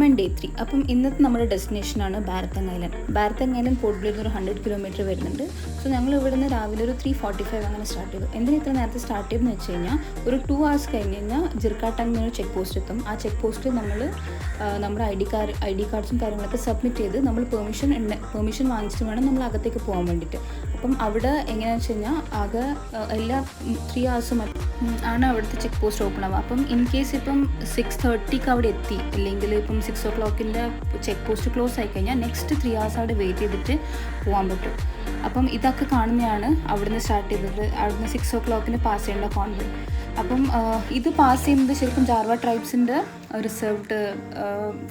Andaman day 3. അപ്പം ഇന്നത്തെ നമ്മുടെ ഡെസ്റ്റിനേഷനാണ് ബാരത്തങ് ഐലൻഡ്. ബാരത്തങ് ഐലൻഡ് പോർട്ട് ബ്ലെയറിൽ നിന്ന് ഒരു 100 കിലോമീറ്റർ വരുന്നുണ്ട്. സോ ഞങ്ങൾ ഇവിടെ നിന്ന് രാവിലെ ഒരു 3:45 അങ്ങനെ സ്റ്റാർട്ട് ചെയ്തു. എന്തിനാ ഇത്ര നേരത്തെ സ്റ്റാർട്ട് ചെയ്തെന്ന് വെച്ച് കഴിഞ്ഞാൽ ഒരു 2 hours കഴിഞ്ഞ് കഴിഞ്ഞാൽ ജിർക്കാട്ടങ് എന്നൊരു ചെക്ക് പോസ്റ്റ് എത്തും. ആ ചെക്ക് പോസ്റ്റ് നമ്മൾ നമ്മുടെ ഐ ഡി കാർഡ്സും കാര്യങ്ങളൊക്കെ സബ്മിറ്റ് ചെയ്ത് നമ്മൾ പെർമിഷൻ വാങ്ങിച്ചിട്ട് വേണം നമ്മൾ അകത്തേക്ക് പോകാൻ വേണ്ടിയിട്ട്. അപ്പം അവിടെ എങ്ങനെയാണെന്ന് വെച്ച് കഴിഞ്ഞാൽ ആകെ എല്ലാ 3 hours ആണ് അവിടുത്തെ ചെക്ക് പോസ്റ്റ് ഓപ്പൺ ആവുക. അപ്പം ഇൻ കേസ് ഇപ്പം 6:30 അവിടെ എത്തി, അല്ലെങ്കിൽ ഇപ്പം 6 o'clock ചെക്ക് പോസ്റ്റ് ക്ലോസ് ആയി കഴിഞ്ഞാൽ നെക്സ്റ്റ് 3 hours അവിടെ വെയിറ്റ് ചെയ്തിട്ട് പോകാൻ പറ്റും. അപ്പം ഇതൊക്കെ കാണുന്നതാണ് അവിടുന്ന് സ്റ്റാർട്ട് ചെയ്തത്. അവിടുന്ന് 6 o'clock പാസ് ചെയ്യേണ്ട കോൺവേ. അപ്പം ഇത് പാസ് ചെയ്യുന്നത് ശരിക്കും ജാർവ ട്രൈബ്സിൻ്റെ റിസർവ്ഡ്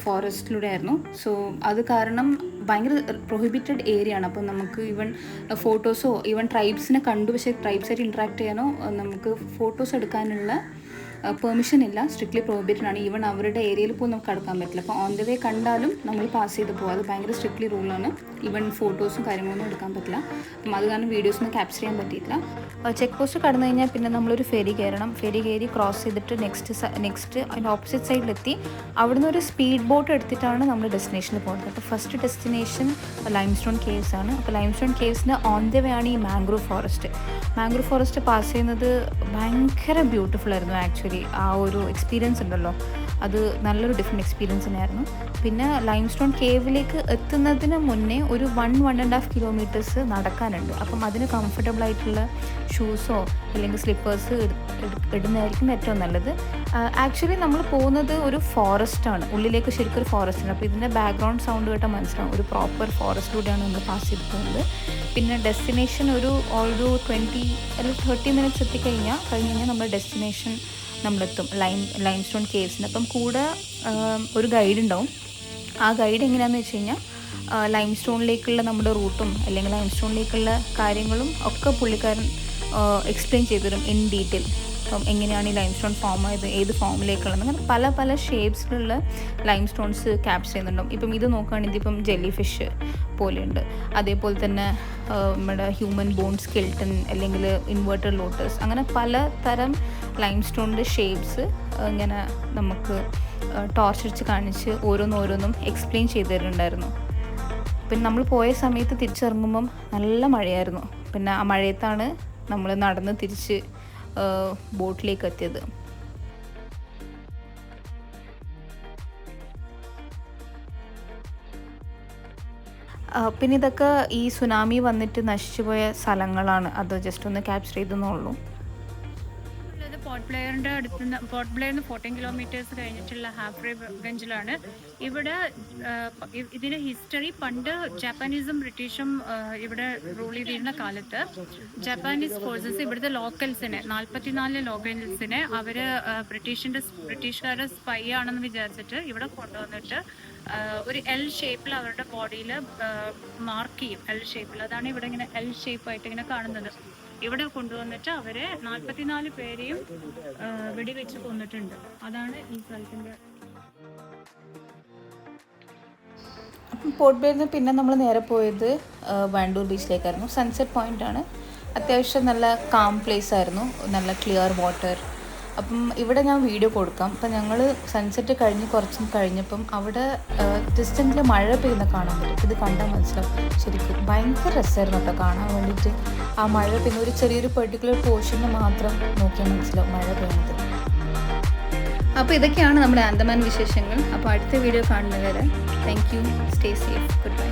ഫോറസ്റ്റിലൂടെ ആയിരുന്നു. സോ അത് കാരണം ഭയങ്കര പ്രൊഹിബിറ്റഡ് ഏരിയ ആണ്. അപ്പം നമുക്ക് ഈവൻ ഫോട്ടോസോ ഈവൻ ട്രൈബ്സിനെ കണ്ടു, പക്ഷേ ട്രൈബ്സായിട്ട് ഇൻട്രാക്ട് ചെയ്യാനോ നമുക്ക് ഫോട്ടോസ് എടുക്കാനുള്ള പെർമിഷൻ ഇല്ല. സ്ട്രിക്ട്ലി പ്രൊഹിബിറ്റഡ് ആണ്. ഈവൻ അവരുടെ ഏരിയയിൽ പോലും നമുക്ക് കടക്കാൻ പറ്റില്ല. അപ്പോൾ ഓൺ ദ വേ കണ്ടാലും നമ്മൾ പാസ് ചെയ്ത് പോകും. അത് ഭയങ്കര സ്ട്രിക്ട്ലി റൂളാണ്. ഈവൻ ഫോട്ടോസും കാര്യങ്ങളൊന്നും എടുക്കാൻ പറ്റില്ല. അപ്പം അത് കാരണം വീഡിയോസൊന്നും ക്യാപ്ചർ ചെയ്യാൻ പറ്റിയില്ല. ചെക്ക് പോസ്റ്റ് കടന്നു കഴിഞ്ഞാൽ പിന്നെ നമ്മളൊരു ഫെറി കയറണം. ഫെറി കയറി ക്രോസ് ചെയ്തിട്ട് നെക്സ്റ്റ് അതിൻ്റെ ഓപ്പോസിറ്റ് സൈഡിലെത്തി അവിടുന്ന് ഒരു സ്പീഡ് ബോട്ട് എടുത്തിട്ടാണ് നമ്മൾ ഡെസ്റ്റിനേഷനിൽ പോകുന്നത്. അപ്പോൾ ഫസ്റ്റ് ഡെസ്റ്റിനേഷൻ ലൈംസ്റ്റോൺ കേവ്സ് ആണ്. അപ്പോൾ ലൈംസ്റ്റോൺ കേവ്സിന് ഓൺ ദ വേ ആണ് ഈ മാംഗ്രൂവ് ഫോറസ്റ്റ് പാസ് ചെയ്യുന്നത്. ഭയങ്കര ബ്യൂട്ടിഫുൾ ആയിരുന്നു ആക്ച്വലി. ആ ഒരു എക്സ്പീരിയൻസ് ഉണ്ടല്ലോ, അത് നല്ലൊരു ഡിഫറെൻറ്റ് എക്സ്പീരിയൻസ് തന്നെയായിരുന്നു. പിന്നെ ലൈംസ്റ്റോൺ കേവിലേക്ക് എത്തുന്നതിന് മുന്നേ ഒരു 1.5 kilometers നടക്കാനുണ്ട്. അപ്പം അതിന് കംഫർട്ടബിൾ ആയിട്ടുള്ള ഷൂസോ അല്ലെങ്കിൽ സ്ലിപ്പേഴ്സ് ഇടുന്നതായിരിക്കും ഏറ്റവും നല്ലത്. ആക്ച്വലി നമ്മൾ പോകുന്നത് ഒരു ഫോറസ്റ്റാണ്, ഉള്ളിലേക്ക് ശരിക്കും ഒരു ഫോറസ്റ്റാണ്. അപ്പോൾ ഇതിൻ്റെ ബാക്ക്ഗ്രൗണ്ട് സൗണ്ട് കേട്ടാൽ മനസ്സിലാവും ഒരു പ്രോപ്പർ ഫോറസ്റ്റിലൂടെയാണ് നമ്മൾ പാസ് ചെയ്ത് പോകുന്നത്. പിന്നെ ഡെസ്റ്റിനേഷൻ ഒരു 20 അല്ലെങ്കിൽ 30 minutes കഴിഞ്ഞ് കഴിഞ്ഞാൽ നമ്മുടെ ഡെസ്റ്റിനേഷൻ നമ്മളെത്തും ലൈംസ്റ്റോൺ കേവ്സിന്. അപ്പം കൂടെ ഒരു ഗൈഡ് ഉണ്ടാവും. ആ ഗൈഡ് എങ്ങനെയാണെന്ന് വെച്ച് കഴിഞ്ഞാൽ ലൈംസ്റ്റോണിലേക്കുള്ള നമ്മുടെ റൂട്ടും അല്ലെങ്കിൽ ലൈംസ്റ്റോണിലേക്കുള്ള കാര്യങ്ങളും ഒക്കെ പുള്ളിക്കാരൻ എക്സ്പ്ലെയിൻ ചെയ്തു തരും ഇൻ ഡീറ്റെയിൽ. അപ്പം എങ്ങനെയാണ് ഈ ലൈംസ്റ്റോൺ ഫോം ആയത്, ഏത് ഫോമിലേക്കുള്ളത്, അങ്ങനെ പല ഷേപ്സിലുള്ള ലൈംസ്റ്റോൺസ് ക്യാപ്ചർ ചെയ്യുന്നുണ്ടാവും. ഇപ്പം ഇത് നോക്കുകയാണെങ്കിൽ ഇപ്പം ജെല്ലി ഫിഷ് പോലെയുണ്ട്. അതേപോലെ തന്നെ നമ്മുടെ ഹ്യൂമൻ ബോൺ സ്കെൽട്ടൺ അല്ലെങ്കിൽ ഇൻവേർട്ടഡ് ലോട്ടസ്, അങ്ങനെ പലതരം ലൈംസ്റ്റോണിൻ്റെ ഷേപ്സ് ഇങ്ങനെ നമുക്ക് ടോർച്ചടിച്ച് കാണിച്ച് ഓരോന്നും എക്സ്പ്ലെയിൻ ചെയ്തു തരുന്നുണ്ടായിരുന്നു. പിന്നെ നമ്മൾ പോയ സമയത്ത് തിരിച്ചിറങ്ങുമ്പം നല്ല മഴയായിരുന്നു. പിന്നെ ആ മഴയത്താണ് നമ്മൾ നടന്ന് തിരിച്ച് ബോട്ടിലേക്ക് എത്തിയത്. പിന്നെ ഇതൊക്കെ ഈ സുനാമി വന്നിട്ട് നശിച്ചു പോയ സ്ഥലങ്ങളാണ്. അത് ജസ്റ്റ് ഒന്ന് ക്യാപ്ചർ ചെയ്തെന്നുള്ളൂ. പോർട്ട് ബ്ലെയറിന് 14 kilometers കഴിഞ്ഞിട്ടുള്ള ഹാഫ്രേഗഞ്ചിലാണ്. ഇവിടെ ഇതിൻ്റെ ഹിസ്റ്ററി, പണ്ട് ജാപ്പാനീസും ബ്രിട്ടീഷും ഇവിടെ റൂൾ ചെയ്തിരുന്ന കാലത്ത് ജാപ്പാനീസ് ഫോഴ്സസ് ഇവിടുത്തെ ലോക്കൽസിനെ 44 ലോക്കൽസിനെ അവർ ബ്രിട്ടീഷുകാരുടെ സ്പൈ ആണെന്ന് വിചാരിച്ചിട്ട് ഇവിടെ കൊണ്ടുവന്നിട്ട് ഒരു എൽ ഷേപ്പിൽ അവരുടെ ബോഡിയിൽ മാർക്ക് ചെയ്യും. എൽ ഷേപ്പിൽ, അതാണ് ഇവിടെ ഇങ്ങനെ എൽ ഷേപ്പായിട്ട് ഇങ്ങനെ കാണുന്നത്. ഇവിടെ കൊണ്ടുവന്നിട്ട് അവരെ 44 പേരെയും വെടിവെച്ച് കൊന്നിട്ടുണ്ട്. അതാണ് ഈ സ്ഥലത്തിൻ്റെ. അപ്പം പോർട്ട് ബ്ലെയറിൽ നിന്ന് പിന്നെ നമ്മൾ നേരെ പോയത് വാൻഡൂർ ബീച്ചിലേക്കായിരുന്നു. സൺസെറ്റ് പോയിൻ്റ് ആണ്. അത്യാവശ്യം നല്ല കാം പ്ലേസ് ആയിരുന്നു, നല്ല ക്ലിയർ വാട്ടർ. അപ്പം ഇവിടെ ഞാൻ വീഡിയോ കൊടുക്കാം. അപ്പം ഞങ്ങൾ സൺസെറ്റ് കുറച്ചും കഴിഞ്ഞപ്പം അവിടെ ഡിസ്റ്റൻറ്റിൽ മഴ പെയ്യുന്ന കാണാൻ പറ്റും. ഇത് കണ്ടാൽ മനസ്സിലാവും. ശരിക്കും ഭയങ്കര രസമായിരുന്നു കേട്ടോ കാണാൻ വേണ്ടിയിട്ട്. ആ മഴ പിന്നെ ഒരു ചെറിയൊരു പെർട്ടിക്കുലർ പോർഷന് മാത്രം നോക്കിയാൽ മനസ്സിലാവും മഴ പെയ്യുന്നത്. അപ്പോൾ ഇതൊക്കെയാണ് നമ്മുടെ ആൻഡമാൻ വിശേഷങ്ങൾ. അപ്പോൾ അടുത്ത വീഡിയോ കാണുന്നവരെ thank you. Stay safe. Good bye.